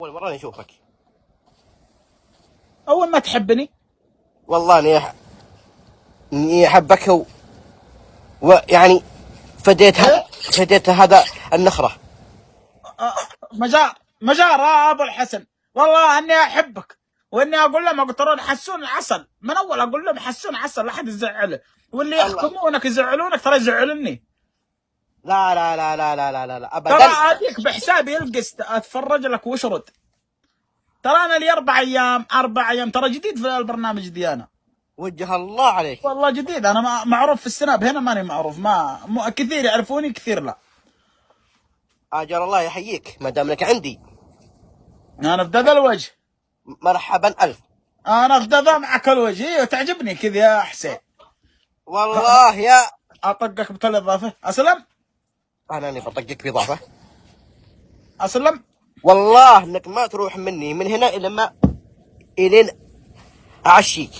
أول مرة نشوفك. اول ما تحبني. والله إني أحبك ويعني ايه. فديت هذا النخرة. مجارة ابو الحسن، والله اني احبك، واني اقول لهم اقطرون حسون عسل، من اول اقول لهم حسون عسل لا احد يزعله، واللي الله. يحكمونك يزعلونك ترى يزعلني. لا لا لا لا لا لا لا, لا. ترى أبدا. اديك بحسابي القسط اتفرج لك واشرد. ترى انا لي 4 ايام ترى جديد في البرنامج دي انا. وجه الله عليك. والله جديد انا، معروف في السناب هنا ماني معروف، كثير يعرفوني كثير لا. أجر الله يحييك ما دام لك عندي. انا في ذا الوجه. مرحبا ألف. انا في ذا معك الوجه، ايوه تعجبني كذا يا حسين. والله يا اطقك بكل اضافه. اسلم. أنا اللي بطقك بإضافة. اسلم. والله إنك ما تروح مني من هنا إلا ما إلين أعشيك.